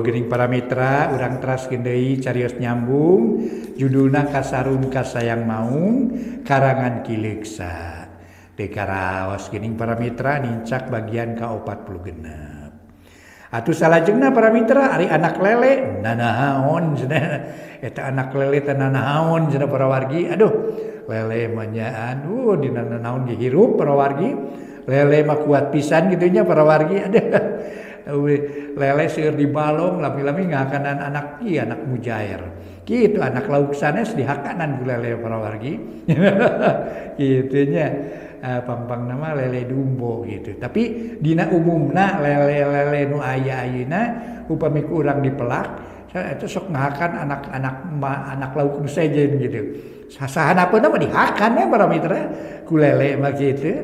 Geuning para mitra urang teraskeun deui carios nyambung judulna Kasarung Kasayang Maung karangan Ki Leuksa. Teu karaos geuning para mitra nincak bagian ka-46. Atuh salajengna para mitra ari anak lele nanahaon cenah eta anak lele teh nanahaon cenah para wargi. Aduh lele mah nya dina nanaon ge hirup para wargi. Lele mah kuat pisan kitu nya para wargi. Aduh lele seueur dibalong lami-lami ngahakanan anak anak mujair. Kitu anak lauk sanes dihakanan ku lele para wargi. Kitu nya. Pampang nama lele dumbo gitu. Tapi dina umumna lele nu aya ayeuna upami ku urang dipelak eta sok ngahakan anak lauk nu sejen gitu. Sasahanapeuna mah dihakan ya para mitra ku lele mah kitu.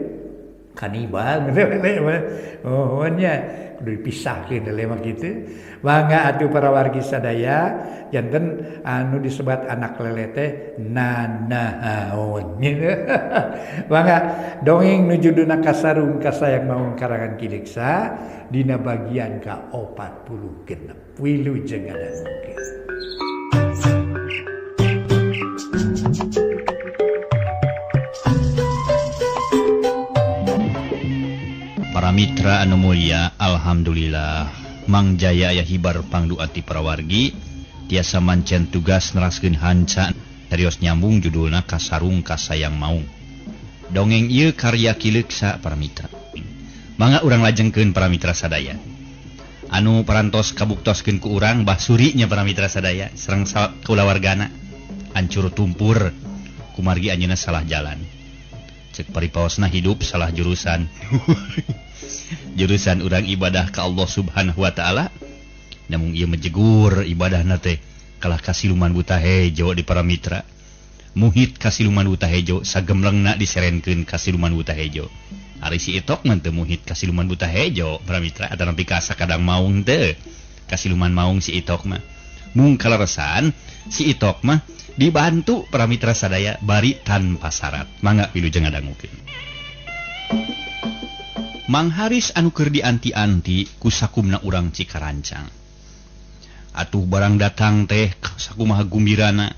Kanibal lele mah. Oh nya kudu dipisahkeun lele mah kitu. Mangga atuh para wargi sadaya janten anu disebat anak lele teh nanahaon. Mangga dongeng nu judulna Kasarung Kasayang Maung karangan Ki Leuksa dina bagian ka-46. Wilujeng ngadangukeun. Para mitra anu mulia, alhamdulillah Mang Jaya aya hibar pangduati para wargi tiasa mancen tugas neraskeun hanca carios nyambung judulna Kasarung Kasayang Maung. Dongeng ieu karya Ki Leuksa para mitra. Mangga urang lajengkeun para mitra sadaya. Anu parantos kabuktoskeun ku urang Basuri nya para mitra sadaya sareng kulawargana hancur tumpur kumargi anjeunna salah jalan. Cek paripaosna hidup salah jurusan. Jurusan urang ibadah ka Allah Subhanahu wa taala namun ieu menjegur ibadahna teh kalah kasiluman buta hejo di para mitra. Muhit kasiluman buta hejo sagemlengna diserenkeun kasiluman buta hejo. Ari si etok mah teu muhit kasiluman buta hejo para mitra atawa nepi ka sakadang maung teu. Kasiluman maung si etok mah. Mung kaleresan si etok mah dibantu para mitra sadaya bari tanpa syarat. Mangga wilujeng ngadangukeun. Mang Haris anu keur dianti-anti ku sakumna urang Cikarancang. Atuh barang datang teh sakumaha gumbirana.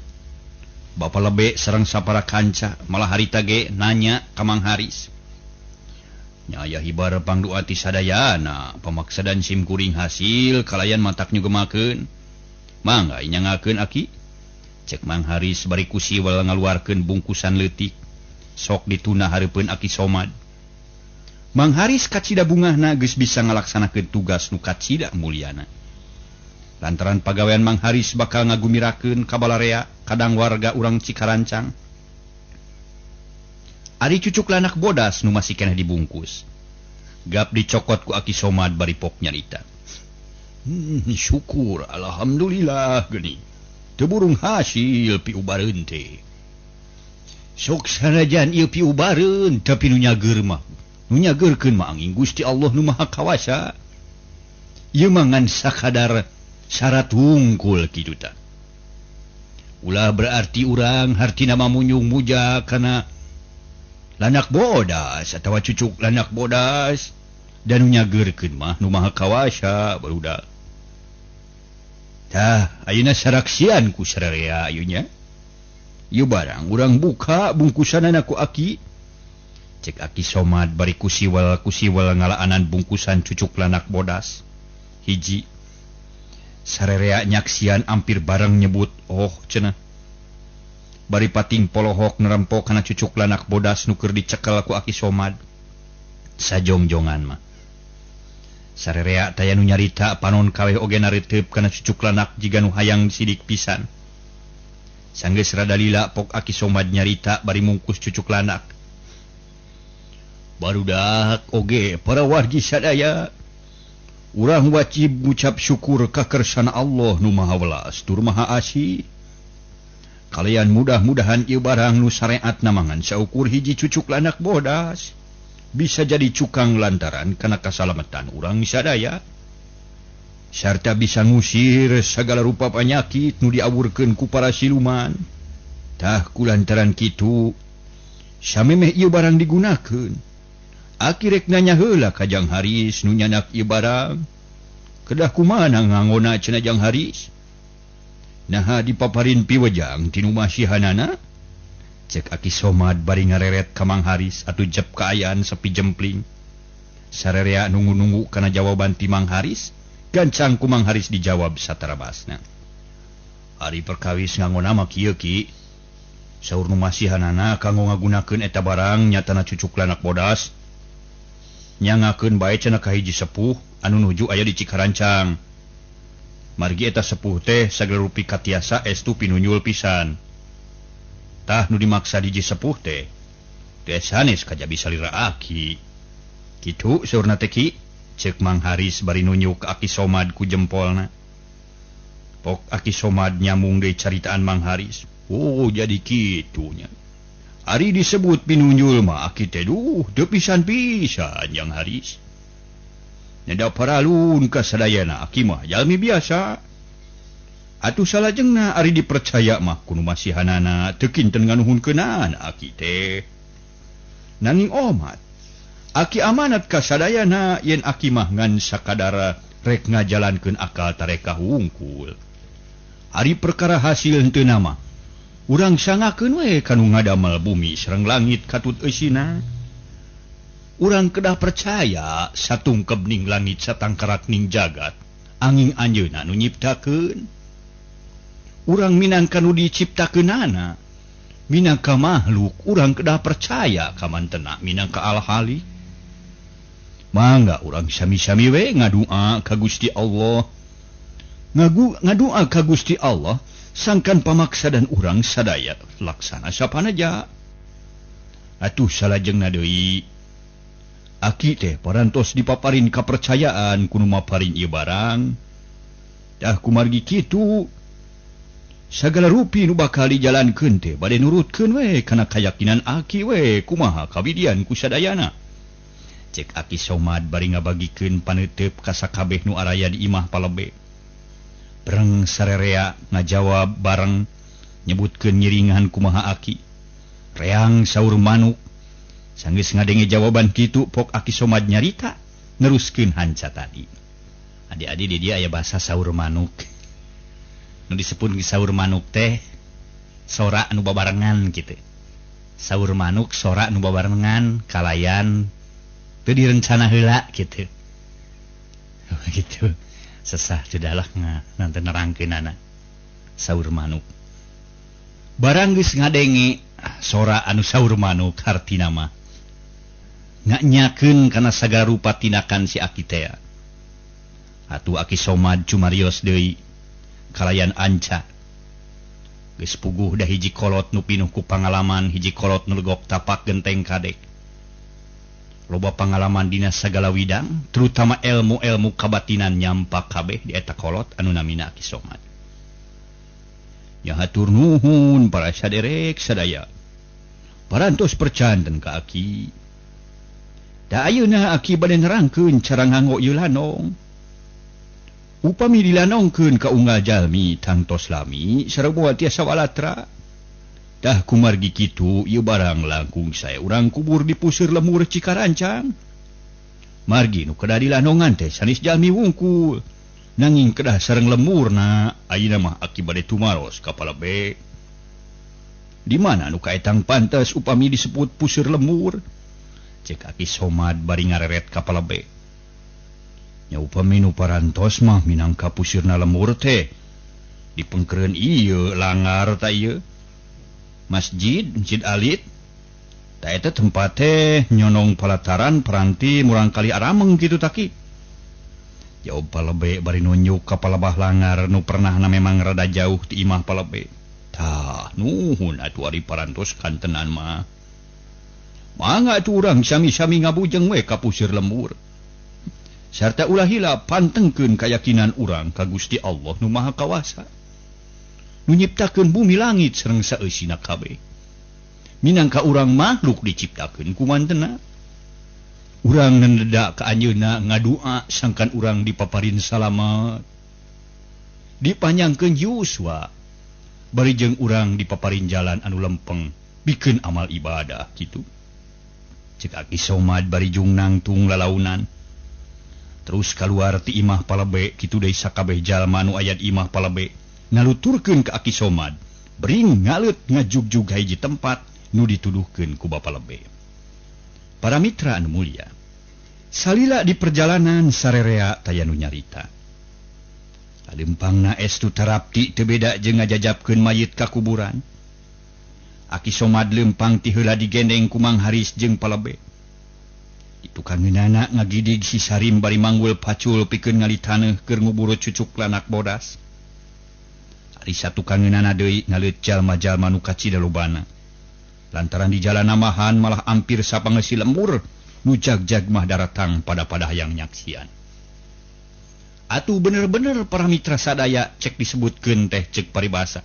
Bapa lebe sareng sapara kanca malah harita ge nanya ka Mang Haris. Nya aya hibar pangduati sadayana pamaksadan sim kuring hasil kalayan matak nyugemakeun. Mangga nyangakeun aki. Cek Mang Haris bari ku siwal ngaluarkeun bungkusan leutik. Sok dituna hareupeun aki somad. Mang Haris kacida bungahna geus bisa ngalaksanakeun tugas nu kacida mulyana. Lantaran pagawean Mang Haris bakal ngagumirakeun kabalarea kadang warga urang Cikarancang. Ari cucuk lanak bodas nu masih keneh dibungkus. Gap dicokot ku aki somad bari pok nyarita. Syukur alhamdulillah geuning. Teu burung hasil piubareun teh. Sok sanajan ieu piubareun tapi nu nyager mah nu nyageurkeun mah angin Gusti Allah nu Maha Kawasa. Ieu mah ngan sakadar syarat wungkul kitu tah. Ulah berarti urang hartina mamunyung muja kana lanak bodas atawa cucuk lanak bodas dan nu nyageurkeun mah nu Maha Kawasa barudak. Tah ayeuna saraksian ku sararea ayeuna nya. Ieu barang urang buka bungkusanna ku aki. Cek aki somad bari kusiwal ngalaanan bungkusan cucuk lanak bodas. Hiji. Sarerea nyaksian ampir bareng nyebut, oh cenah. Bari pating polohok nerempok kana cucuk lanak bodas nu keur dicekel ku aki somad. Sajongjongan mah. Sarerea taya nu nyarita panon kaweh oge nareuteup kana cucuk lanak jiga nu hayang sidik pisan. Sanggeus rada lila pok aki somad nyarita bari mungkus cucuk lanak. Barudak oge para wargi sadaya. Urang wajib ngucap syukur ka kersana Allah nu Maha Welas tur Maha Asih. Kalian mudah-mudahan ieu barang nu sareat namangan saukur hiji cucuk lanak bodas bisa jadi cukang lantaran kana kasalamatan urang sadaya. Sarta bisa ngusir sagala rupa panyakit nu diawurkeun ku para siluman. Tah kulantaran kitu samemeh ieu barang digunakeun. Aki rek nanya heula ka Jang Haris nu nyanak ieu barang. kedah kumana ngangona cenajang Haris nah dipaparin piwajang tinu masihanana cek Aki Somad bari ngareret ka Mang Haris atuh jep kaayaan sepi jempling sarerea nunggu-nunggu kana jawaban ti Mang Haris gancang ku Mang Haris dijawab satara basna hari perkawis ngangona mah kieu ki saur nu masihanana kanggo ngagunakeun eta barang nyatana cucuk lanak bodas nyangakeun bae cenah ka hiji sepuh anu nuju aya di Cikarancang. Margi eta sepuh teh sagala rupi katiasa estu pinunyul pisan. Tah nu dimaksa di sepuh teh sanes kajabi salira aki. Kitu saurna teh ki, ceuk Mang Haris bari nunjuk Aki Somad ku jempolna. Pok Aki Somad nyambung deui caritaan Mang Haris. Oh jadi kitunya. Ari disebut pinunyul mah Aki teh teu pisan-pisan Yang Haris. Nyada paralun ka sadayana Aki mah jalmi biasa. Atuh salajengna ari dipercaya mah kudu masihanana teu kinten nganuhunkeunana Aki teh. Nanging omat Aki amanat ka sadayana yen Aki mah ngan sakadar rek ngajalankeun akal tareka hungkul. Ari perkara hasil henteu nama urang sangakeun we kanu ngadamel bumi sareng langit katut eusina. Urang kedah percaya satungkeb ning langit satangkarat ning jagat anging anjeunna nu nyiptakeun. Urang minangka nu diciptakeunana minangka makhluk urang kedah percaya ka mantena minangka al-hali. Mangga urang sami-sami we ngadua ka Gusti Allah. Ngadua ka Gusti Allah sangkan pamaksa dan urang sadaya laksana sapanaja. Atuh salajengna deui Aki teh parantos dipaparin kapercayaan kudu maparin ieu barang. Dah kumargi kitu sagala rupi nu bakal dijalankeun teh bade nurutkeun we kana kayakinan Aki we kumaha kabidian ku sadayana. Cek Aki Somad bari ngabagikeun paneuteup ka sakabeh nu araya di imah palebe. Bereng sarerea ngajawab bareng nyebutkeun ngiringan kumaha Aki. Reang saur manuk sanggeus ngadenge jawaban kitu pok Aki Somad nyarita neruskeun hanca tadi. Adi-adi di dia aya bahasa saur manuk. Nu disebut saur manuk teh sora anu babarengan kitu. Saur manuk sora anu babarengan kalayan teu direncana heula kitu. Gitu. Sesah tidaklah nanti nerangkeunana saur manuk. Barang geus ngadenge sora anu saur manuk hartina mah nganyakeun kana sagala rupa tindakan si Aki teh. Atuh Aki Somad cumarios deui kalayan anca. Geus puguh da hiji kolot nu pinuh ku pangalaman, hiji kolot nu legok tapak genteng kadek. Loba pangalaman dina sagala widang, terutama ilmu-ilmu kabatinan nyampak kabeh di eta kolot anu namina Aki Somad. Ya hatur nuhun para saderek sadaya. Parantos percanten ka Aki. Da ayeuna Aki bade nerangkeun cara nganggo ieu lanong. Upami dilanongkeun ka unggal jalmi tangtos lami sareng moal tiasa walatra. Dah kumargi kitu ieu barang langkung sae urang kubur di puseur lemur Cikarancang. Margi nu kedah dilanongan teh sanis jalmi wungkul. Nanging kedah sareng lemurna ayeuna mah Aki bade tumaros ka palebe. Di mana nu kaetang pantes upami disebut puseur lemur? Cek Aki Somad bari ngareret ka palebe. Nya upami nu parantos mah minangka pusirna lemur teh dipengkereun ieu langar ta ieu masjid alit ta eta tempat teh nyonong palataran peranti murang kali arameng kitu taki. Jauh palebe bari nunjuk ka palebah langar nu pernahna memang rada jauh ti imah palebe. Tah nuhun atuh ari parantos kantenan mah. Mangga atuh urang sami-sami ngabujeng we ka pusir lemur. Sarta ulah hila pantengkeun kayakinan urang ka Gusti Allah nu Maha Kawasa. Nu nyiptakeun bumi langit sareng saeusina kabeh. Minangka urang makhluk diciptakeun ku mantena. Urang nendeda ka anjeunna ngadua sangkan urang dipaparin salamet. Dipanyangkeun yuswa bari jeung urang dipaparin jalan anu lempeng bikeun amal ibadah kitu. Cek Aki Somad bari jung nangtung lalaunan. terus keluar ti imah palebe kitu deui sakabeh jalma nu aya di imah palebe ngaluturkeun ka Aki Somad bering ngalut ngajugjug hiji tempat nu dituduhkeun ku bapa lebe. Para mitra anu mulia, salila di perjalanan sarerea taya nu nyarita. Alempangna estu tarapti teu beda jeung ngajajabkeun mayit ka kuburan. Aki Somad lempang ti heula digendeng ku Mang Haris jeung palebe. Itu kangeunana ngagidig si Sarim bari manggul pacul pikeun ngalitaneuh keur nguburu cucuk lanak bodas. Ari satu kangeunana deui ngaleut jalma-jalma nu kacida lobana. Lantaran di jalan namahan malah ampir sapangeusi lembur nu jag-jag mah daratang pada hayang nyaksian. Atuh bener-bener para mitra sadaya cek disebutkeun teh cek paribasa.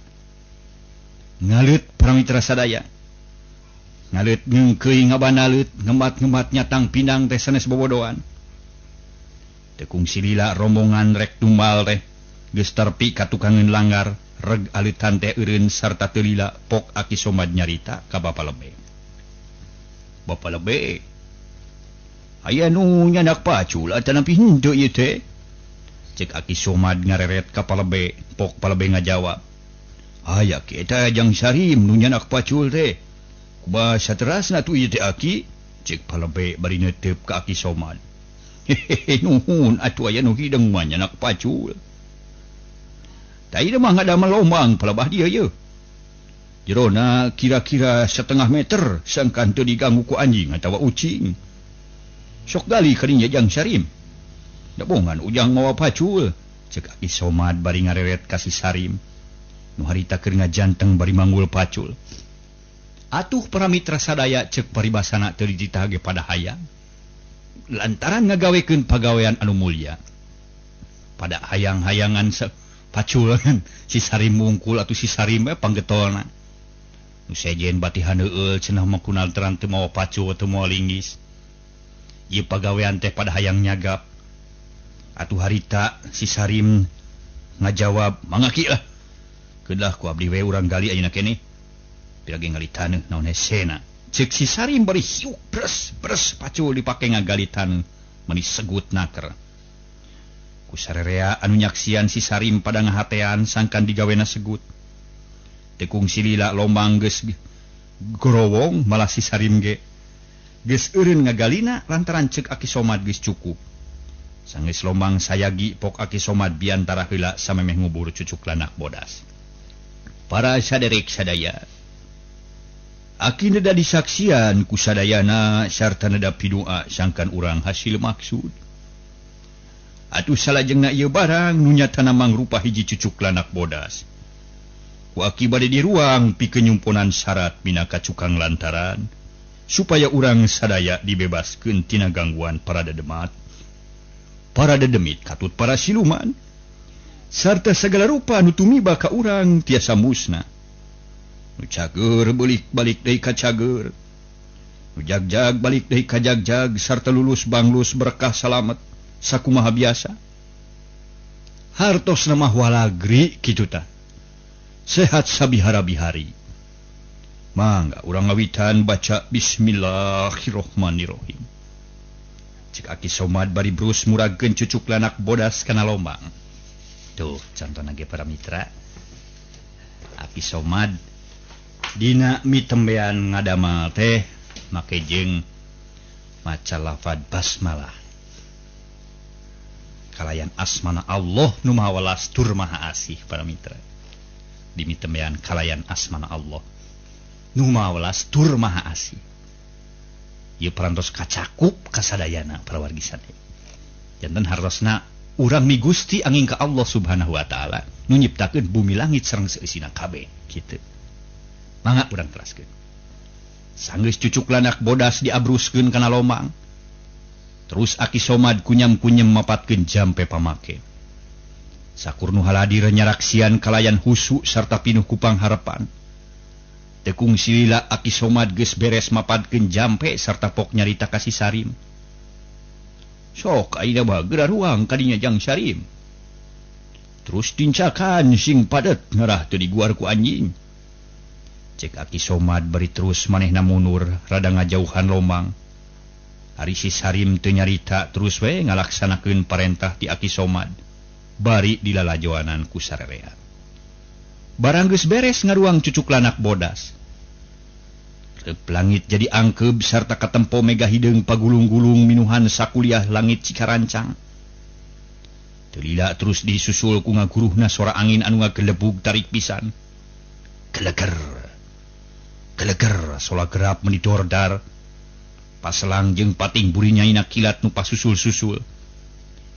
Ngaleut para mitra sadaya. Ngaleut ngeungkeuy ngabanalut ngemat-ngemat nyatang pindang teh sanes bobodoan. Teu kungsi lila rombongan rek tumbal teh geus tarpi ka tukangeun langgar reg alitan teh eureun sarta teu lila pok Aki Somad nyarita ka bapa lebe. Bapa lebe, aya nu nyanak pacul atanapi henteu ieu teh? Cek Aki Somad ngareret ka palebe, pok palebe ngajawab. Aya kita jang Sarim nu nyanak pacul teh. Kubasa terasna tu ieu teh Aki, cek palebe bari neuteup ka Aki Somad. Hehehe nuhun atuh aya nu hideng mah nyanak pacul. Tadi mah ada melomang pelabah dia ye. Jerona kira-kira 1/2 meter sangkan teu diganggu ku anjing atawa ucing. Sok gali kadinya jang Sarim. Da bongan ujang mawa pacul. Cek Aki Somad bari ngareret ka si Sarim. Nu harita keur ngajanteng bari manggul pacul. Atuh para mitra sadaya cek paribasana teu dititah ge pada hayang. Lantaran ngagawekeun pagawean anu mulia. Pada hayang-hayangan pacul kan si Sarim mungkul atau si Sarim panggetolna nu sejen batihan heueul cenah mah kunalteran teu mawa pacul teu mawa linggis. Ieu pagawean teh pada hayang nyagap. Atuh harita si Sarim ngajawab, "Mangaki lah. Keudah ku abdi we urang gali ayeuna keneh." Piragi ngalitaneuh naon hesena. Cek si Sarim bari hiuk bres pacul dipake ngagalitan meuni segut naker. Sarerea anu nyaksian si Sarim pada ngahatean sangkan digawena segut. Tekung silila lombang geus gorowong malah si Sarim ge geus eureun ngagalina lantaran ceuk Aki Somad geus cukup. Sanggeus lombang sayagi pok Aki Somad biantara heula samemeh ngubur cucuk lanak bodas. Para saderek sadaya, Aki neda disaksian ku sadayana sarta neda pidua sangkan urang hasil maksud. Atuh salajengna ieu barang nu nyatana mangrupa hiji cucuk lanak bodas. Ku Aki bade di ruang pikeun nyumponan syarat minangka cukang lantaran supaya urang sadaya dibebaskeun tina gangguan para dedemat, para dedemit katut para siluman, sarta sagala rupa nu tumiba ka urang tiasa musna. Nu cager balik deui ka cager, nu jag-jag balik deui ka jag-jag sarta lulus banglus berkah salamet sakumaha biasa. Hartos nama walagri kitu tah. Sehat sabihara-bihari. Mangga urang ngawitan baca bismillahirrahmanirrahim. Cek Aki Somad bari brus muragkeun cucuk lanak bodas kana lombang. Tuh contohna ge para mitra. Aki Somad dina mitembean ngadamal teh make jeung maca lafaz basmalah. Kalayan asmana Allah nu maha welas tur maha asih para mitra. Di mitembean kalayan asmana Allah nu maha welas tur maha asih. Ieu parantos kacakup kasadayana para wargi sadaya. Janten hartosna urang mi Gusti angin ka Allah Subhanahu wa taala nu nyiptakeun bumi langit sareng seusina kabeh kitu. Mangga urang teraskeun. Sanggeus cucuk lanak bodas diabruskeun kana lombang. Terus Aki Somad kunyam-kunyem mapatkeun jampe pamake. Sakur nu haladir nyaraksian kalayan husu sarta pinuh ku pangharepan. Tekung silila Aki Somad geus beres mapatkeun jampe sarta pok nyarita ka si Sarim. Sok ayeuna bageura ruang kadinya jang Sarim. Terus tincakan sing padet ngarah teu diguar ku anjing. Cek Aki Somad bari terus manehna mundur rada ngajauhan lombang. Ari si Sarim teu nyarita terus we ngalaksanakeun parentah ti Aki Somad bari dilalajoanan ku sarerea. Barang geus beres ngaruang cucuk lanak bodas. Reup langit jadi angkeub sarta katempo mega hideung pagulung-gulung minuhan sakuliah langit Cikarancang. Teu lila terus disusul ku ngaguruhna sora angin anu ngagelebug tarik pisan. Geleger. Geleger sola gerap menidordar. Paselang jeung pating buri nyaina kilat nu pasusul-susul.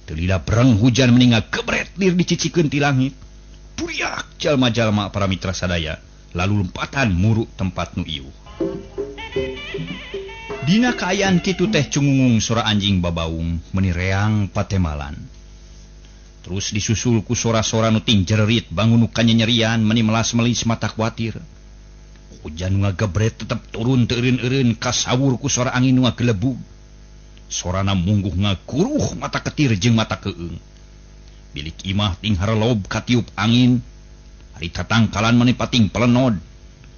Teu lila breng hujan meninggal gebret lir dicicikeun ti langit. Buriak jalma-jalma para mitra sadaya lalu lompatan muruk tempat nu ieuh. Dina kaayaan kitu teh cungungung sora anjing babaung meuni reang patemalan. Terus disusul ku sora-sora nu ting jererit bangun nu kanyanyerian meuni melas-melis mata kuatir. Hujan nu ngagebret tetep turun teu eureun-eureun kasawur ku sora angin nu ngagelebug. Sorana mungguh ngaguruh mata ketir jeung mata keung. Bilik imah ting harelob katiup angin. Hari tatangkalan meuni pating pelenod.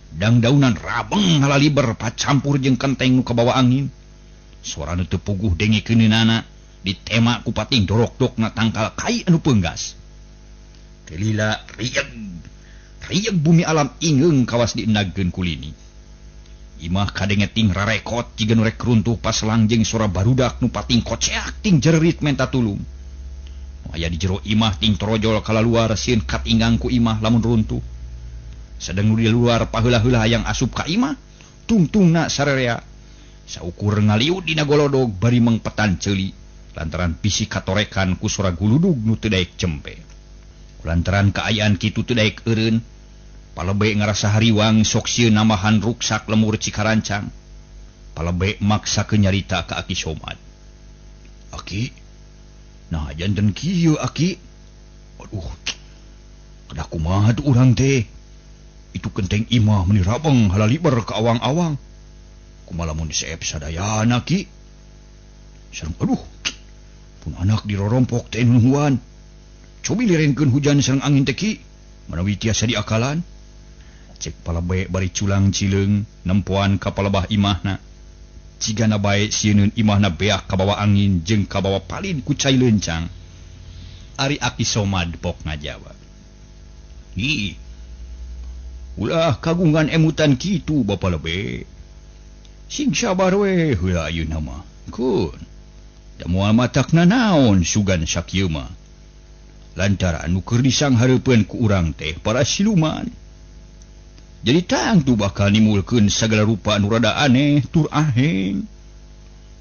Dang-daunan rabeng halaliber pacampur jeung kenteng nu kabawa angin. Suara nu teu puguh dengekeunana ditema ku pating dorok-dokna tangkal kai anu peunggas. Kelila rieg bumi alam ingeung kawas diendagkeun ku lini. Imah kadenge ting rarekot jiga nu rek runtuh paselang jeung suara barudak nu pating koceak ting jererit menta tulung. Nu aya di jero imah ting torojol kalaluar sieun katinggang ku imah lamun runtuh. Sedang nu di luar paheula-heula hayang asup ka imah tungtungna sarerea saukur ngaliut dina golodog bari mengpetan ceuli lantaran bisi katorekan ku suara guludug nu teu daek cempe. Lantaran kaayaan kitu teu daek eureun palebe ngarasa hariwang sok sieun namahan ruksak lemur Cikarancang. Palebe maksakeun nyarita ka Aki Somad. Aki, nah janten kieu Aki. Aduh, kada kumaha tu urang teh. Itu kenteng imah meuni rabeng halaliber ka awang-awang. Kumaha lamun diseep sadayana Ki. Sareng aduh. Pun anak dirorompok teh nuhuan. Cobi lirenkeun hujan sareng angin teh Ki. Manawi tiasa diakalan. Cek palebe bari culang cileung nempoan ka palebah imahna. Cigana bae sieun imahna beak ka bawa angin jeung ka bawa palin ku cai leuncang. Ari Aki Somad pok ngajawab. Ih. Ulah kagungan emutan kitu bapa lebe. Sing sabar we heula ayeuna mah. Kun. Da moal matakna naon sugan sakieu mah. Lantaran nu keur disanghareupeun ku urang teh para siluman. Jadi tang tu bakal nimulkeun sagala rupa anu rada aneh tur aheng.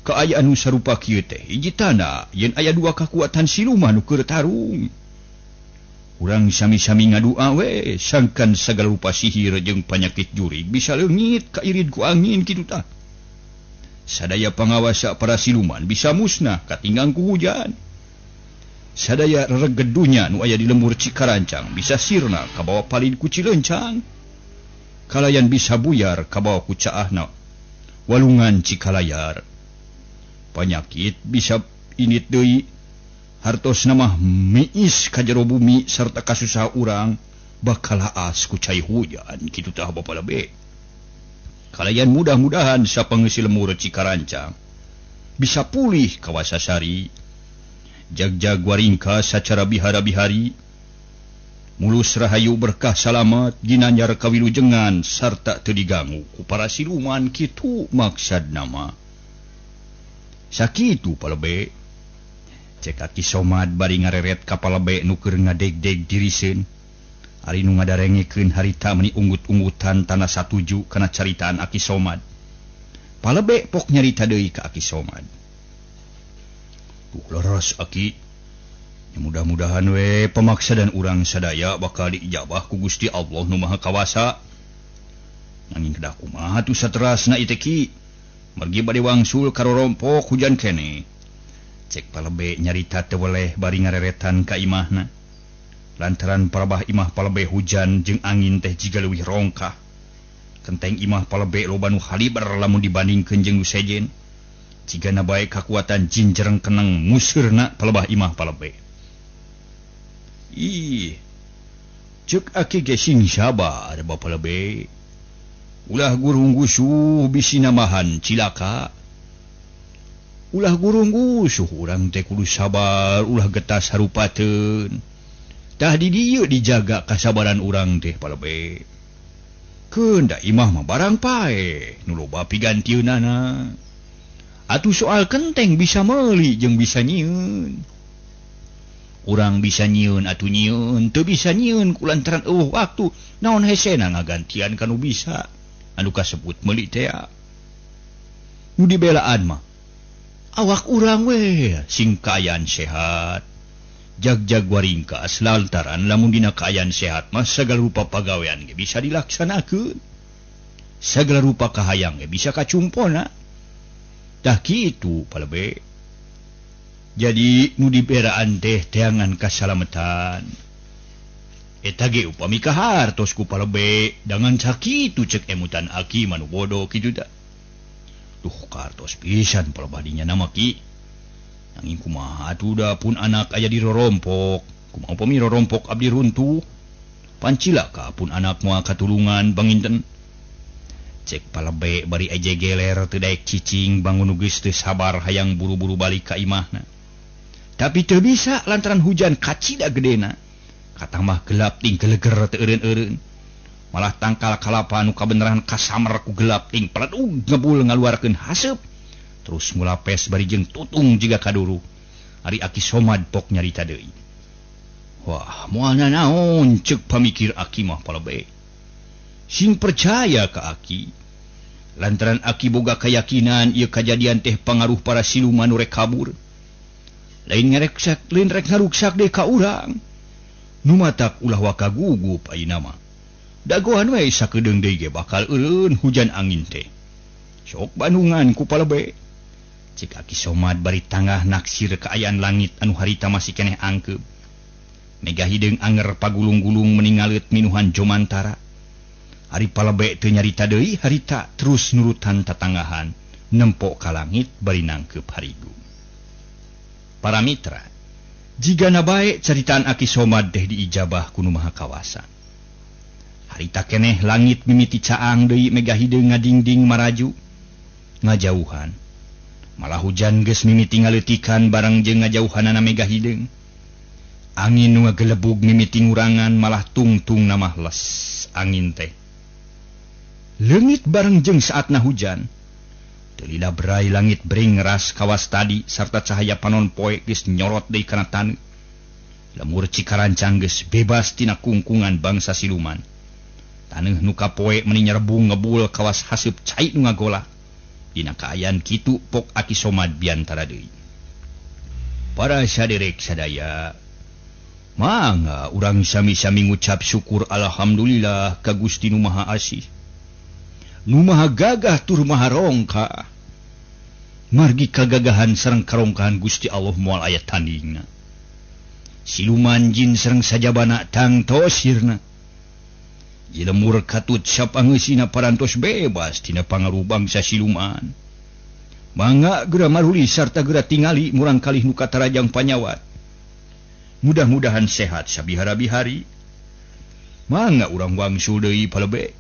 Kaayaan nu sarupa kieu teh hiji tanda yen aya dua kakuatan siluman nu keur tarung. Urang sami-sami ngadua we sangkan sagala rupa sihir jeung panyakit jurig bisa leungit kairid ku angin kitu tah. Sadaya pangawasa para siluman bisa musnah katinggang ku hujan. Sadaya regedunya nu aya di lembur Cikarancang bisa sirna ka bawa palin ku Cileuncang. Kalayan bisa buyar ka bawa ku caahna walungan Cikalayar. Panyakit bisa init deui. Hartos nama miis ka jero bumi sarta kasusah urang bakal haas ku cai hujan kitu tah bapa lebe. Kalayan mudah-mudahan sapangeus lemur Cikarancang bisa pulih ka Wasasari. Jag-jag waringka sacara bihara-bihari. Mulus rahayu berkah salamet ginanyar kawilujengan sarta teu diganggu ku para siluman kitu maksad nama. Sakitu palebe. Cek Aki Somad bari ngareret ka palebe nu keur ngadeg-deg diriseun. Ari nu ngadarengekeun harita meuni unggut-unggutan tanah satuju kana caritaan Aki Somad. Palebe pok nyarita deui ka Aki Somad. Tuh leres Aki. Ya mudah-mudahan we pamaksa dan urang sadaya bakal diijabah ku Gusti Allah nu Maha Kawasa. Nanging kedah kumaha tu saterasna ieu teh Ki. Margi bade wangsul karorompok hujan keneh. Cek palebe nyarita teu weleh bari ngareretan ka imahna. Lantaran parabah imah palebe hujan jeung angin teh jiga leuwih rongkah. Kenteng imah palebe loba nu haliber lamun dibandingkeun jeung nu sejen. Jigana bae kakuatan jin jereng keneng museurna palebah imah palebe. Ih. Ceuk Aki ge sing sabar bapa lebe. Ulah gurung gusuh bisi namahan cilaka. ulah gurung-gusuh urang teh kudu sabar ulah getas harupateun tah di dieu dijaga kasabaran urang teh palebe keunda imah mah barang pae nu loba pigantiunana atuh soal kenteng bisa meuli jeung bisa nyieun urang bisa nyieun atuh nyieun teu bisa nyieun kulantaran waktu naon hesena ngagantian kanu bisa anu kasebut meuli teh nu dibelaan mah awak urang we sing kaayaan sehat jag-jag waringkas lantaran lamun dina kaayaan sehat mah sagala rupa pagawean ge bisa dilaksanakeun sagala rupa kahayang ge bisa kacumpona tah kitu palebe jadi nu diberaan teh teangan kasalametan eta ge upami kahartos ku palebe dengan sakitu cek emutan aki manu bodoh kitu da duh kartos pisan palebadinya nama ki nanging kumaha atuh da pun anak aya di rorompok kumaha upami rorompok abdi runtuh pancilaka pun anak moal katulungan banginten cek palebe bari aja geler teu daek cicing bangun geus teu sabar hayang buru-buru balik ka imahna tapi teu bisa lantaran hujan kacida gedena katambah gelap ting geleger teu eureun-eureun malah tangkal kalapa anu kabeneran kasamar ku gelap ting paledug ngebul ngaluarkeun haseup terus mulapes bari jeung tutung jiga kaduru ari aki somad pok nyarita deui wah moalna naon ceuk pamikir aki mah palebe sing percaya ka aki lantaran aki boga keyakinan ieu kajadian teh pangaruh para siluman nu rek kabur lain rek ngaruksak deui ka urang nu matak ulah waka gugup ayeuna mah dagohan we sakedeung deui ge bakal eureun hujan angin teh sok bandungan ku palebe cik aki somad bari tangah naksir kaayaan langit anu harita masih keneh angkeup mega hideung anger pagulung-gulung meningaleut minuhan jomantara ari palebe teu nyarita deui harita terus nurutan tatanggahan nempok ka langit bari nangkeup harigu para mitra jigana bae caritaan aki somad teh diijabah ku nu maha kawasa harita keneh langit mimiti caang deui mega hideung ngadingding maraju ngajauhan malah hujan geus mimiti ngaleutikan barang jeung ngajauhanana mega hideung angin nu ngagelebug mimiti ngurangan malah tungtung namah les angin teh leungit bareng jeung saatna hujan teu lila berai langit bering ras kawas tadi sarta cahaya panon poe geus nyorot deui kana taneuh lemur Cikarancang geus bebas tina kungkungan bangsa siluman taneuh nu kapoe meuni nyerebung ngebul kawas haseup cai nu ngagola dina kaayaan kitu pok aki somad biantara deui para saderek sadaya mangga urang sami-sami ngucap syukur alhamdulillah ka Gusti nu Maha Asih nu maha gagah tur maha rongka margi kagagahan sareng karongkahan Gusti Allah moal aya tandingna siluman jin sareng sajabana tangtosirna jilemur katut sapangeusina parantos bebas tina pangaruh bangsa siluman mangga geura maruli sarta geura tingali murang kalih nu katarajang panyawat mudah-mudahan sehat sabihara-bihari mangga urang wangsul deui palebe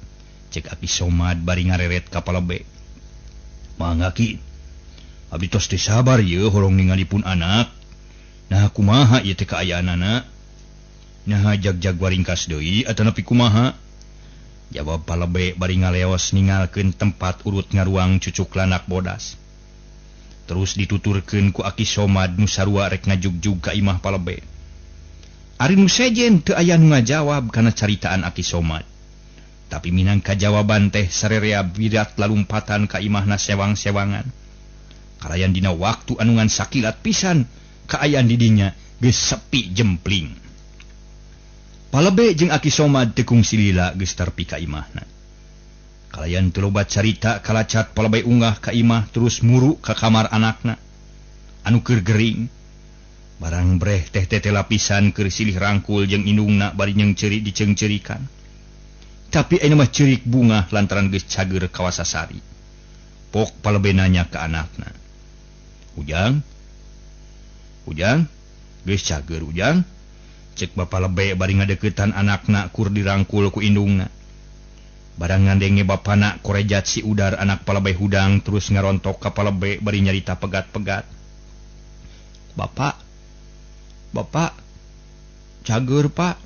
cek aki somad bari ngareret ka palebe mangga ki abdi tos teh sabar ye horong ningalipun anak nah kumaha ieu teh kaayaanana nah jag-jag waringkas deui atawa nepi kumaha jawab palebe bari ngaleos ningalkeun tempat urut ngaruang cucuk lanak bodas terus dituturkeun ku aki somad nu sarua rek ngajugjug ka imah palebe ari nu sejen teu aya nu ngajawab kana caritaan aki somad tapi minangka jawaban teh sarerea bidat lalumpatan ka imahna sewang-sewangan kalayan dina waktu anungan sakilat pisan kaayaan didinya geus sepi jempling palebe jeung aki somad teu kungsi lila geus tarpi ka imahna kalayan teu loba carita kalacat palebe unggah ka imah terus muru ka kamar anakna anu keur gering barang breh teh lapisan keur silih rangkul jeung indungna bari nyeng ceurik diceung-ceurikan tapi ayeuna mah ceurik bunga lantaran geus cager kawasasari pok palebe nanya ka anakna ujang geus cager ujang cek bapa lebe bari ngadeuketan anakna kur dirangkul ku indungna barangan denge bapana korejat si udar anak palebay hudang terus ngarontok ka palebay bari nyarita pegat-pegat. Bapak cager pak,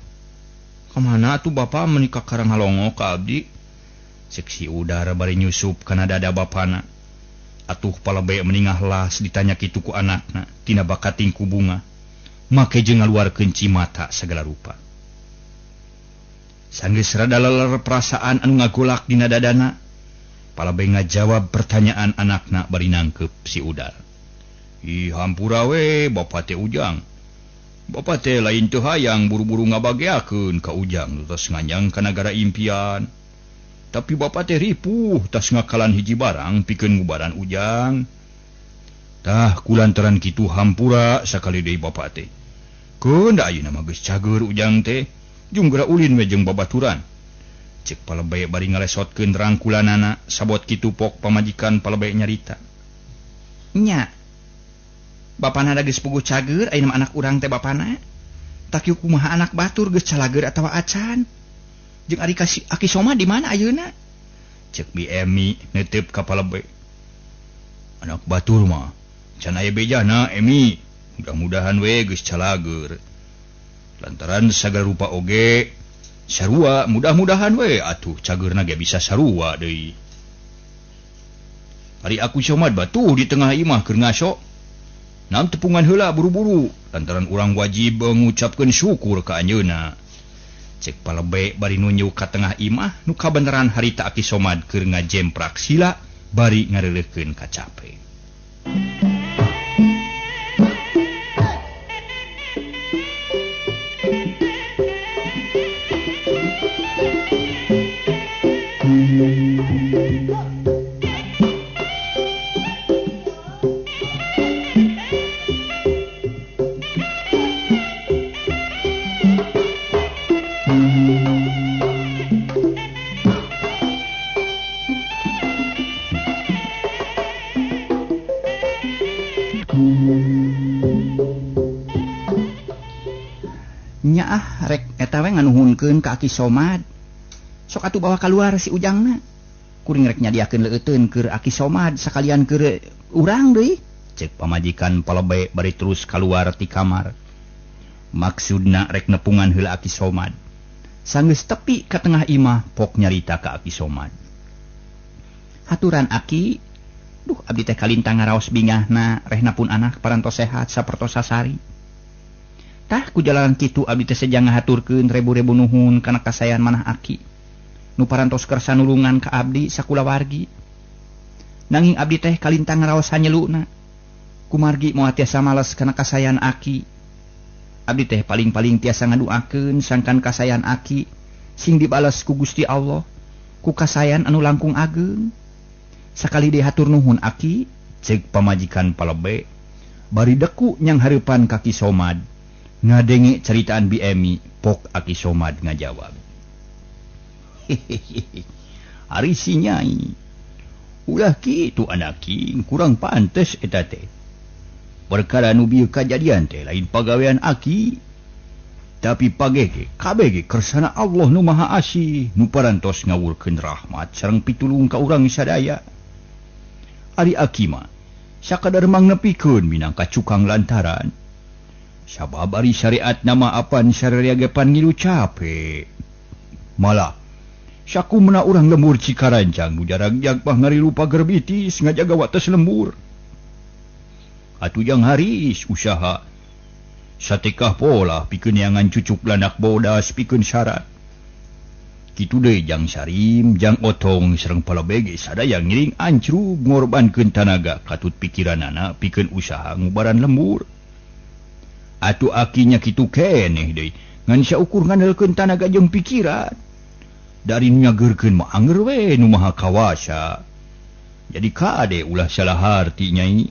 kemana tuh bapak menikah karang halongo ka abdi? Cek si udar bari nyusup kana dada bapana. Atuh palebay meningah las ditanya kitu ku anakna tina bakat tingku bunga. Make jeung ngaluarkeun cimata segala rupa. Sanggeus rada leler perasaan anu ngagolak dina dadana, palebay ngajawab pertanyaan anakna bari nangkep si udar. Ih hampura we bapak teh Ujang. Bapak teh lain teu hayang buru-buru ngabageakeun ka Ujang terus nganyang ka nagara impian. Tapi bapak teh ripuh tas ngakalan hiji barang pikeun ngubaran Ujang. Tah kulantaran kitu hampura sakali deui bapak teh. Keun da ayeuna mah geus cager Ujang teh. Junggera ulin we jeung babaturan. Cek palebay bari ngalesotkeun rangkulanana sabot kitu pok pamajikan palebay nyarita. Nya. Bapana da geus puguh cager ayeuna anak urang teh bapana. Tak ieu kumaha anak batur geus calager atawa acan. Jeung ari Aki Soma di mana ayeuna? Cek Bi Emi neuteup ka palebay. Anak batur mah can aya bejana Emi. Mudah-mudahan we geus calager. Lantaran sagala rupa oge sarua mudah-mudahan we atuh cagerna ge bisa sarua deui. Ari aku somad batuh di tengah imah keur ngaso. Nam tepungan heula buru-buru lantaran urang wajib ngucapkeun syukur ka anjeunna. Cek palebay bari nunjuk ka tengah imah nu kabeneran harita Aki Somad keur ngajemprak sila bari ngareuleukeun ka cape. Nyaah rek eta we nganuhunkeun ka Aki Somad. Sok atuh bawa keluar si Ujangna. Kuring rek nyadiakeun leueteun keur Aki Somad sakalian keur urang deui. Cek pamajikan palebay bari terus keluar ti kamar. Maksudna rek nepungan heula Aki Somad. Sanggeus tepi ka tengah imah pok nyarita ka Aki Somad. Haturan Aki, duh abdi teh kalintang ngaraos bingahna rehna pun anak parantos sehat sapertos sasari. Tah ku jalanan kitu abdi teh sejang ngahaturkeun rebu-rebu nuhun kana kasayan manah Aki. Nu parantos kersa nulungan ka abdi sakulawargi. Nanging abdi teh kalintang ngaraos hanyeluna. Kumargi moal tiasa males kana kasayan Aki. Abdi teh paling-paling tiasa ngaduakeun sangkan kasayan Aki sing dibales ku Gusti Allah ku kasayan anu langkung ageung. Sakali deui hatur nuhun Aki, cek pamajikan palebay bari deku nyang hareupan ka Ki Somad. Ngadenge ceritaan Bi Emi, pok Aki Somad ngajawab. Ari si Nyai, ulah kitu anaki kurang pantes eta teh. Perkara nu bieu kajadian teh lain pagawean Aki, tapi pagege kabeh kersana Allah nu Maha Asih nu parantos ngawurkeun rahmat sareng pitulung ka urang sadaya. Ari Aki mah sakadar mangnepikeun minangka cukang lantaran. Sabab ari syariat nama apan sarariagepan ngilu cape. Malah sakumna urang lembur Cikarancang nu jarang jagbah ngarilu pager bitis ngajaga wates lembur. Atujang haris usaha satekah pola pikeun neangan cucuk lanak bodas pikeun syarat. Kitu deui Jang Sarim, Jang Otong sareng palebege sadaya ngiring ancrug ngorbankeun tanaga katut pikiranana pikeun usaha ngubaran lembur. Atuh Akinya kitu keneh deui ngan saukur ngandalkeun tanaga jeung pikiran. Dari nu nyageurkeun mah anger we nu maha kawasa. Jadi kade ulah salah harti Nyai.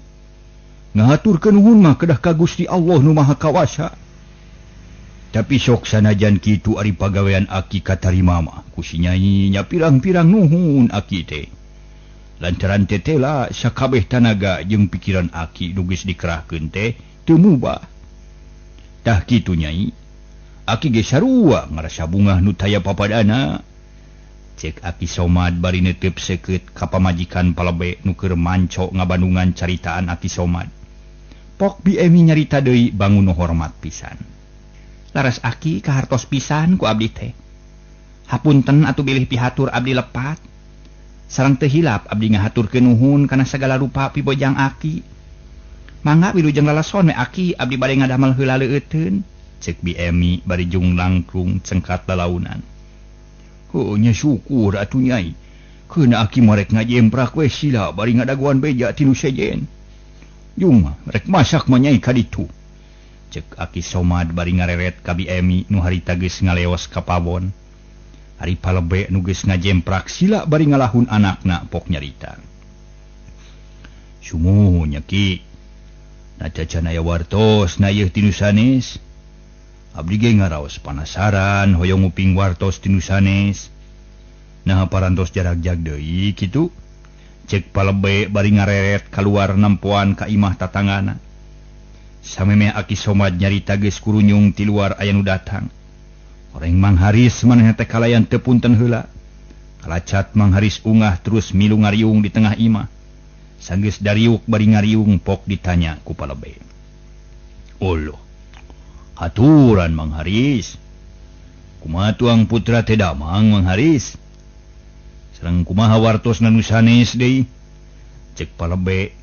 Ngahaturkeun nuhun mah kedah ka Gusti Allah nu maha kawasa. Tapi sok sanajan kitu ari pagawean Aki katarima mah ku si Nyai nya pirang-pirang nuhun Aki teh. Lantaran tetela sakabeh tanaga jeung pikiran Aki nu geus dikerahkeun teh teu mubah. Tah kitu Nyai, Aki ge sarua ngarasa bungah nu taya papadana. cek Aki Somad bari netep seket ka pamajikan palebe nu keur manco ngabandungan caritaan Aki Somad. Pok BMI nyarita deui bangun nu hormat pisan. Laras Aki kahartos pisan ku abdi teh. Hapunten atuh bilih pihatur abdi lepat. Sareng teu hilap abdi ngahaturkeun nuhun kana sagala rupa pibojang Aki. Mangga wilujeng lalason we Aki abdi bade ngadamel heula leueteun, cek BMI bari jung langkrung cengkat lalaunan. Nya syukur atuh Nyai. Keuna Aki marek ngajemprak we sila bari ngadaguan beja tinu sejen. Jung rek masak mah Nyai ka ditu. Cek Aki Somad bari ngareret ka BMI nu harita geus ngaleos ka pawon. Hari palebe nu geus ngajemprak sila bari ngalahun anakna pok nyarita. Sumuh nya Ki. Nacacan aya wartos na ieu tinu sanes. Abdi ge ngaraos panasaran hoyong nguping wartos tinu sanes. Nah parantos jarak-jak deui kitu. Cek palebe bari ngareret kaluar nampoan ka imah tatanggana. Samemeh Aki Somad nyarita geus kurunyung ti luar aya nu datang. Oreng Mang Haris maneh teh kalayan teu punten heula. Kalacat Mang Haris ungah terus milu ngariung di tengah imah. Sanggeus dariuk bari ngariung pok ditanya ku palebe. Uluh. Haturan Mang Haris. Kumaha tuang putra teh damang Mang Haris? Sareng kumaha wartosna nu sanes deui? Cek palebe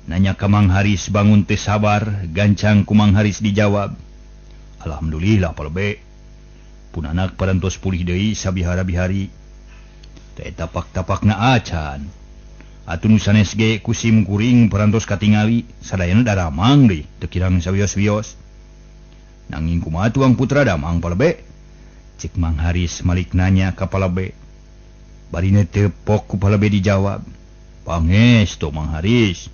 nanya ka Mang Haris bangun teh sabar, gancang ku Mang Haris dijawab. Alhamdulillah palebe. Pun anak parantos pulih deui sabihara-bihari. Teh tapak-tapakna acan. Atuh nu sanes ge ku sim kuring parantos katingali, sadayana daramang deui, teu kirang sawios-wios. Nanging kumaha tuang putra damang palebe? Cek Mang Haris malik nanya ka palebe. Bari netepok ku palebe dijawab. Pangestu Mang Haris.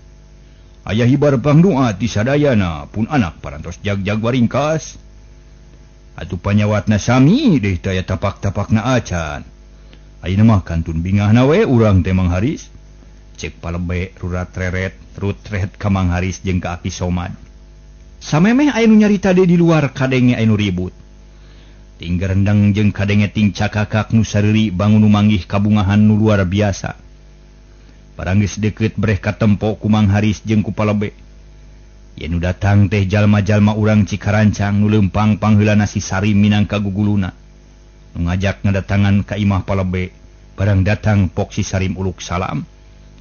Aya hibar pangdoa ti sadayana pun anak parantos jag-jag waringkas. Atuh panyawatna sami deui teh aya tapak-tapakna acan. Ayeuna mah kantun bingahna we urang teh Mang Haris. Cek palebe rut-reret ka Mang Haris jeung ka Aki Somad. Samemeh aya nu nyarita deui di luar kadenge aya nu ribut. Ting rendang jeung kadenge ting cakakak nu sareuri bangun nu manggih kabungahan nu luar biasa. Barang geus deukeut breh ka tempo ku Mang Haris jeung ku palebe. Yen nu datang teh jalma-jalma urang Cikarancang nu leumpang pangheulana si Sarim minangka guguluna. Nu ngajak ngadatangan ka imah palebe, barang datang pok si Sarim uluk salam,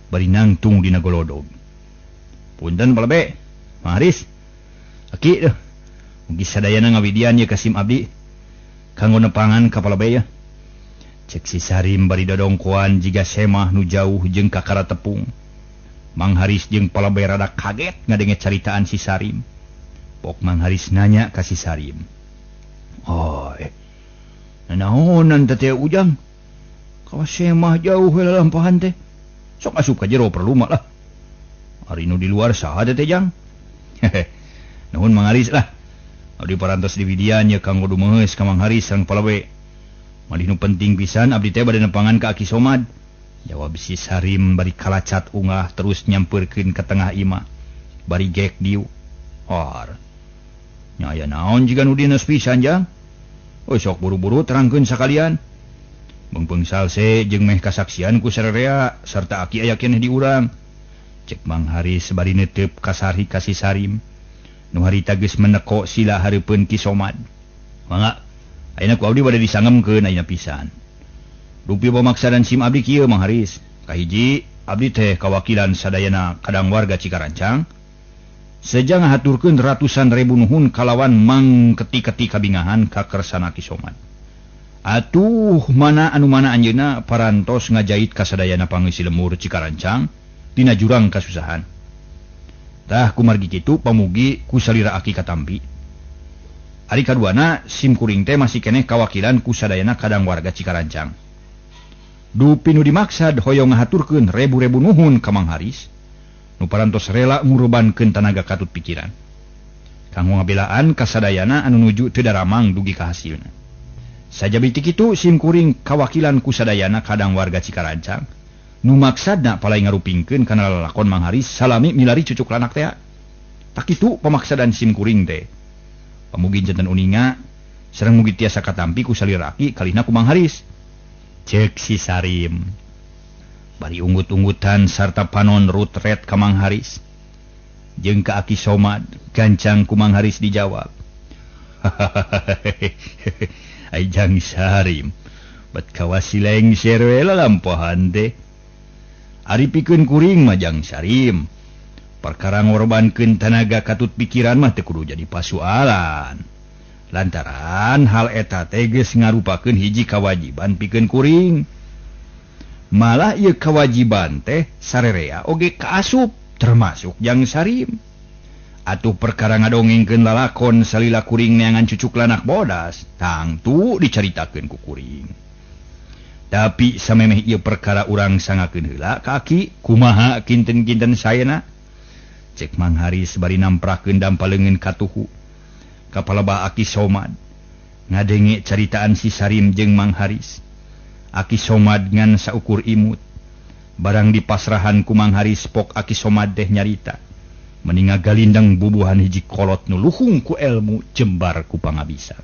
bari nangtung dina golodog. Punten palebe, Mang Haris. Aki deh, mugi sadayana ngawidian ye kasim abdi. Kanggo nepangan ka palebe ya. Cek si Sarim bari dodongkoan jiga semah nu jauh jeung kakara tepung. Mang Haris jeung palebe rada kaget ngadenge caritaan si Sarim. Pok Mang Haris nanya ka si Sarim. Oh, naonan teh ujang? Ka semah jauh we lalampahan teh. Sok asup ka jero perlu mah lah. Ari nu di luar saha teh jang? Hehe. Nuhun Mang Haris lah. Abdi parantos diwidian ye kanggo dumeheus ka Mang Haris sareng palebe. Malih nu penting pisan abdi teh bade nepangan ka Aki Somad. Jawab si Sarim bari kalacat ungah terus nyamperkeun ka tengah imah. Bari gek diu. Har. Nya aya naon jiga nu dineus pisan jang? Oh sok buru-buru terangkeun sakalian. Beungpeung salse jeung meh kasaksian ku sararea sarta Aki aya keneh di urang. Cek Mang Haris bari neuteup kasari ka si Sarim. Nu harita geus meneko sila hareupeun Ki Somad. Mangga, ayeuna ku abdi bade disangemkeun ayeuna pisan. Rupi pamaksa dan sim abdi kieu Mang Haris. Kahiji, abdi teh kawakilan sadayana kadang warga Cikarancang. Seja ngahaturkeun ratusan ribu nuhun kalawan Mang keti-keti kabingahan ka kersana Ki Somad. Atuh mana anu mana anjeunna parantos ngajait ka sadayana pangeus lemur Cikarancang dina jurang kasusahan. Tah kumargi kitu pamugi ku salira Aki katampi. Ari kaduana sim kuring teh masih keneh kawakilan ku sadayana kadang warga Cikarancang. Dupi nu dimaksad hoyong ngahaturkeun rebu-rebu nuhun ka Mang Haris. Nu parantos rela ngurubankeun tanaga katut pikiran. Kanggo ngabelaan kasadayana anu nuju teu daramang dugi ka hasilna. Sajabiti kitu sim kuring kawakilan ku sadayana kadang warga Cikarancang. Nu maksadna palai ngarupingkeun kana lalakon Mang Haris salami milari cucuk lanak teh. Tak kitu pamaksadan sim kuring teh. Pamugi janten uninga sareng mugi tiasa katampi ku salira Aki kalihna ku Mang Haris. cek si Sarim bari unggut-unggutan sarta panon rutret ka Mang Haris jeung ka Aki Somad gancang ku Mang Haris dijawab Ajang Sarim bat kawasileng serwe lalampahan teh ari pikeun kuring mah Jang Sarim perkara ngorbankeun tenaga katut pikiran mah teu kudu jadi pasualan lantaran hal eta teh geus ngarupakeun hiji kawajiban pikeun kuring malah ieu kewajiban teh sarerea oge kaasup termasuk Jang Sarim atuh perkara ngadongengkeun lalakon salila kuring neangan cucuk lanak bodas tangtu dicaritakeun ku kuring tapi samemeh ieu perkara urang sangakeun heula ka Aki kumaha kinten-kinten sayeuna cek Mang Haris bari namprakeun dampaleungeun katuhu ka palebah Aki Somad ngadenge caritaan si Sarim jeung Mang Haris. Aki Somad ngan saukur imut barang dipasrahan ku Mang Haris pok Aki Somad teh nyarita meninga galindang bubuhan hiji kolot nu luhung ku ilmu jembar ku pangabisan.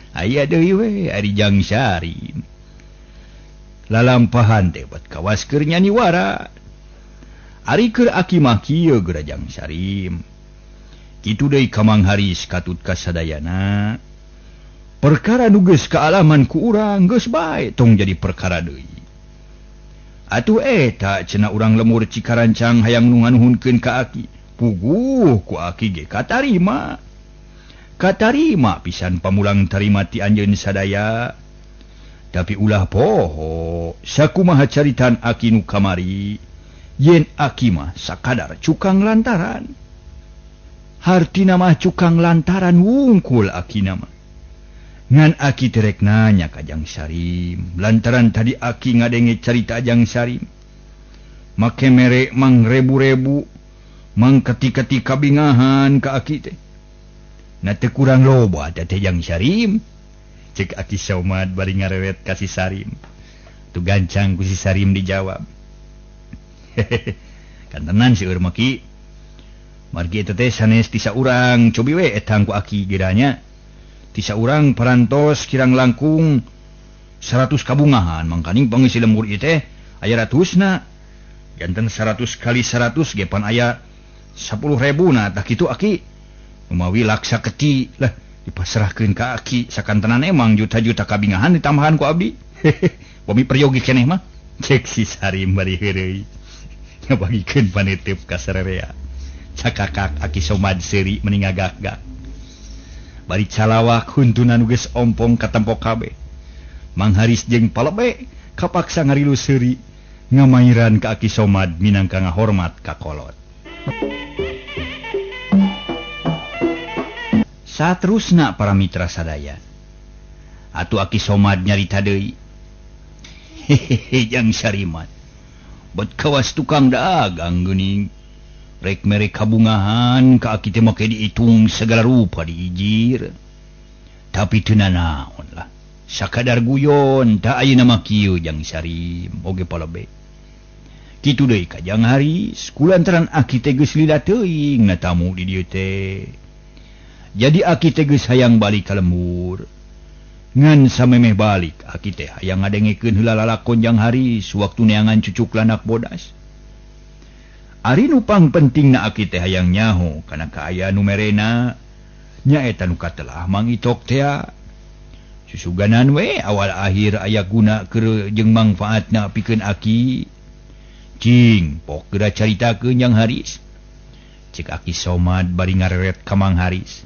Aya deui we ari Jang Sarim lalampahan teh buat kawas keur nyanyi wara ari keur Aki mah kieu geura Jang Sarim kitu deui ka Mang Haris katut kasadayana perkara nu geus kaalaman ku urang geus bae tong jadi perkara deui atuh eta cenah urang lemur Cikarancang hayang nu nganuhunkeun ka Aki puguh ku Aki ge katarima pisan pamulang tarima ti anjeun sadaya tapi ulah poho sakumaha caritan Aki nu kamari yen Aki mah sakadar cukang lantaran hartina mah cukang lantaran wungkul Aki mah ngan Aki terek nanya ka Jang Sarim lantaran tadi Aki ngadenge carita Jang Sarim make mere mang rebu-rebu mang keti-keti kabingahan ka Aki teh na teu kurang loba teh Jang Sarim cek Aki Somad bari ngarewet ka si Sarim tu gancang ku si Sarim dijawab kan tenan si urang Ki margi eta teh sanes ti saurang cobi we etang ku Aki giranya ti saurang parantos kirang langkung 100 kabungahan mangkaning pangisi lembur ieu teh aya ratusna janten 100 kali 100 ge pan aya 10.000 na tah kitu Aki umawi laksa keti lah dipasrahkeun ka Aki sakantenan emang juta-juta kabingahan ditambahan ku abdi bumi peryogi keneh mah cek si Sarim bari heureuy ngabagikeun paniteup ka sarerea cakakak Aki Somad seuri meninga gak-gak bari calawak huntunan geus ompong katempo kabeh Mang Haris jeung palebe kapaksa ngarilu seuri ngamairan ka Aki Somad minangka ngahormat ka kolot. Saterusna para mitra sadaya atuh Aki Somad nyarita deui hehehe Jang Sarimat bet kawas tukang dagang geuning rek mere kabungahan ka Aki teh make diitung segala rupa diijir tapi teu nanaon lah sakadar guyon da ayeuna mah kieu Jang Sarim oge palebe kitu deui ka Jang Haris kulantaran Aki teh geus lila teuing na tamu di dieu teh jadi Aki teh geus hayang balik ka lembur ngan samemeh balik Aki teh hayang ngadengekeun heula lalakon Jang Haris waktu neangan cucuk lanak bodas ari nu pang pentingna Aki teh hayang nyaho kana kaaya nu merena nyaeta nu katelah Mang Itok teh susuganan we awal akhir aya guna keur jeung mangfaatna pikeun Aki cing pok geura caritakeun Jang Haris cek Aki Somad bari ngareret ka Mang Haris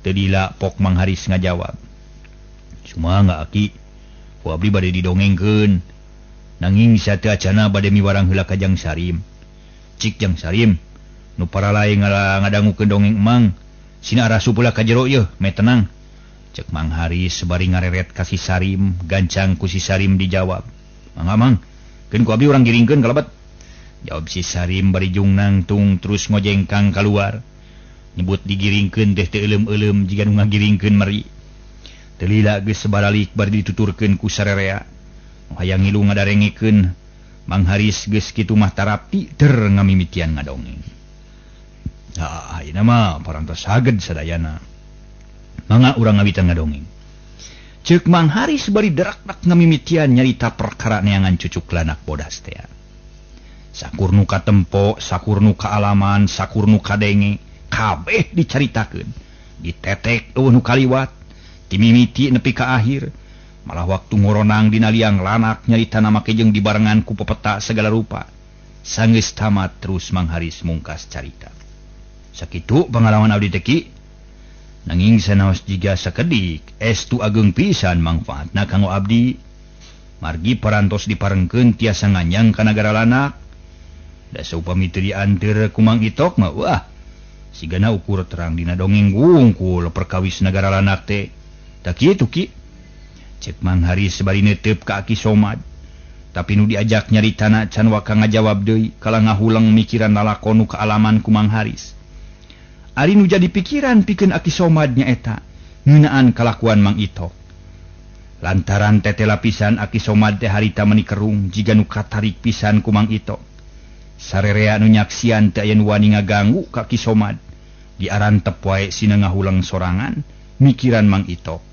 teu dila pok Mang Haris ngajawab sumaha Aki ku abdi bade didongengkeun nanging sateu acana bade miwarang heula ka Jang Sarim cik Jang Sarim nu paralae ngadangukeun dongeng emang sina rasup heula ka jero yeuh me tenang cek Mang Haris sebari ngareret ka si Sarim gancang ku si Sarim dijawab mang keun ku abdi urang giringkeun kalabat jawab si Sarim bari jung nangtung terus ngojengkang kaluar nyebut digiringkeun teh teu euleum-euleum jiga nu ngagiringkeun meri teu lila geus sabaralik bari dituturkeun ku sarerea nu hayang ngilu ngadarengekeun Mang Haris geus kitu mah tarapti teur ngamimitian ngadongeng. Ayeuna mah parantos saged sadayana. Mangga urang ngawitan ngadongeng. Ceuk Mang Haris bari derak-dak ngamimitian nyarita perkara neangan cucuk lanak bodas teh. Sakur nu katempo, sakur nu kaalaman, sakur nu kadenge, kabeh dicaritakeun. Ditetek eueuh nu kaliwat, timimiti nepi ka akhir. Malah waktu ngoronang dina liang lanak nyaritana make jeung dibarengan ku pepeta segala rupa. Sanggeus tamat terus Mang Haris mungkas carita. Sakitu pengalaman abdi teki. Nanging sanaos jiga sakedik estu ageng pisan mangfaatna kanggo abdi. Margi parantos diparengkeun tiasa nganyang ka nagara lanak. Da saupami teu dianteur ku Mang Itok mah wah sigana ukur terang dina dongeng wungkul perkawis nagara lanak teh. Da kitu ki. Cek Mang Haris bari neuteup ka Aki Somad. Tapi nu diajak nyaritana can waka ngajawab deui kala ngahulang mikiran lalakon nu kaalaman ku Mang Haris. Ari nu jadi pikiran pikeun Aki Somad nyaeta ngeunaan kalakuan Mang Itok. Lantaran tetela pisan Aki Somad teh harita menikerung jiga nu katarik pisan ku Mang Itok. Sarerea nu nyaksian teu aya nu wani ngaganggu ka Aki Somad. Diarantep wae sina ngahulang sorangan mikiran Mang Itok.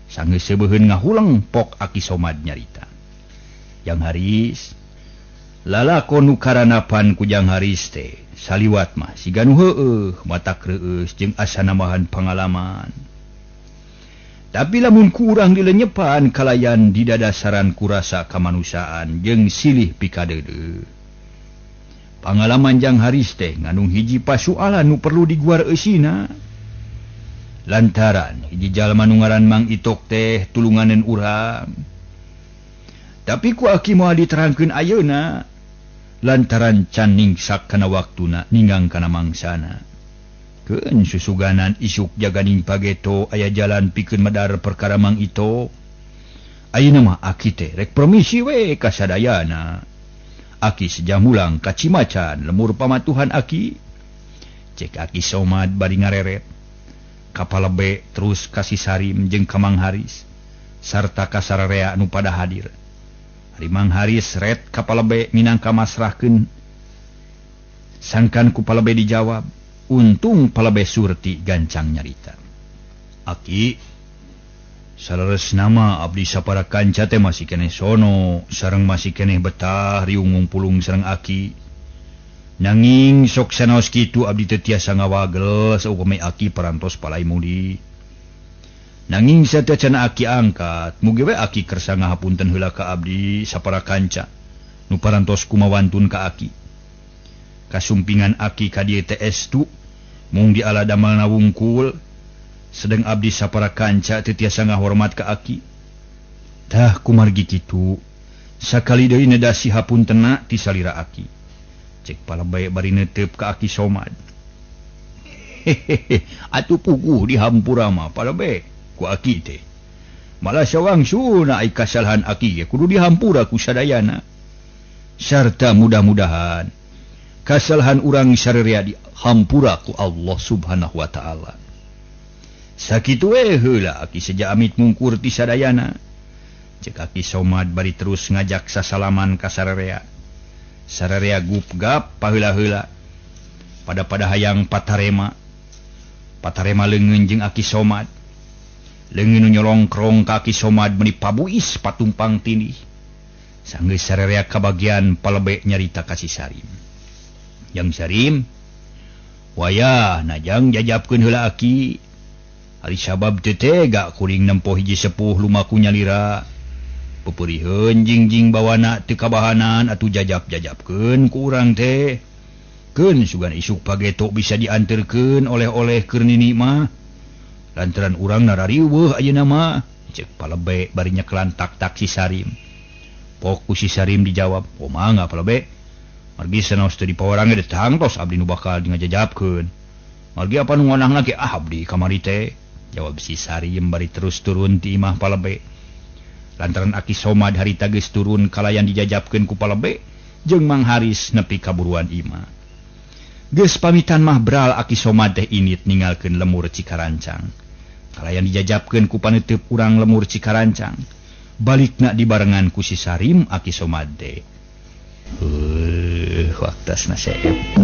Sanggeus seubeheun ngahulang pok Aki Somad nyarita. Jang Haris lalakon nu karanapan ku Jang Haris teh saliwat mah siga nu heueuh matak reueus jeung asa nambahan pangalaman. Tapi lamun ku urang dilenyepan kalayan di dadasaran ku rasa kamanusaan jeung silih pikadeudeu. Pangalaman Jang Haris teh ngandung hiji pasoalan nu perlu diguar eusina. Lantaran hiji jalma nu ngaran Mang Itok teh tulunganeun urang. Tapi ku Aki moal diterangkeun ayeuna lantaran can ningsak kana waktuna ninggang kana mangsana. Keun susuganan isuk jaganing pageto aya jalan pikeun medar perkara Mang Itok. Ayeuna mah Aki teh rek permisi we ka sadayana. Aki sejamulang ka Cimacan lemur pamatuhan Aki. Cek Aki Somad bari ngareret. Kapalebe terus ka Sarim jeung ka Mang Haris sarta ka sararea nu pada hadir. Ari Mang Haris ret ka palebe minangka masrahkeun. Sangkan ku palebe dijawab, untung palebe surti gancang nyarita. Aki, saleresna mah abdi sapara kanca teh masih keneh sono, sareng masih keneh betah riung ngumpulung sareng Aki. Nanging sok sanaos kitu abdi teu tiasa ngawagel saupami Aki parantos palai mudi. Nanging satea cenah Aki angkat, mugi we Aki kersa ngahapunten heula ka abdi sapara kanca nu parantos kumawantun ka Aki. Kasumpingan Aki ka dieu teh estu mung di ala damalna wungkul, sedeng abdi sapara kanca teu tiasa ngahormat ka Aki. Tah kumargi kitu, sakali deui nedasi hapuntenna ti salira Aki. Cek palebe bari neuteup ka Aki Somad. Hehehe, atuh puguh di hampura mah palebe. Ku Aki teh malah sawangsuna ai kasalahan Aki kudu dihampura ku sadayana. Sarta mudah-mudahan kasalahan urang sarerea dihampura ku Allah Subhanahu wa taala. Sakitu we heula Aki seja amit mungkur ti sadayana. Cek Aki Somad bari terus ngajak sasalaman ka sarerea. Sarerea gupgap paheula-heula pada hayang patarema leungeun jeung Aki Somad. Leungeun nyolongkrong ka Aki Somad meuni pabuis patumpang tindih. Sanggeus sarerea kabagian palebe nyarita ka Sarim. Jang Sarim, wayah najang jajabkeun heula Aki. Ari sabab teu tega kuring nempo hiji sepuh lumaku nyalira. Pepeurieun jingjing bawana teu kabahanan atuh jajab-jajabkeun ku urang teh. Keun sugan isuk pageto bisa dianterkeun oleh-oleh keur nini mah. Lantaran urang narariweuh ayeuna mah, cek palebe bari nyeklan tak-tak Sarim. Pok ku Sarim dijawab, "Kumaha palebe? Margi sanaos teu dipawarang ge datang tos abdi nu bakal ngajajabkeun. Margi apa nu ngonahna ge abdi kamari teh?" Jawab Sarim bari terus turun ti imah palebe. Lantaran Aki Somad harita geus turun kalayan dijajabkeun ku palebe jeung Mang Haris nepi kaburuan imah. Geus pamitan mah beral Aki Somad teh init ninggalkeun lemur Cikarancang. Kalayan dijajabkeun ku paneuteub urang lemur Cikarancang, balikna dibarengan ku Sarim Aki Somad teh. Waktasna seep.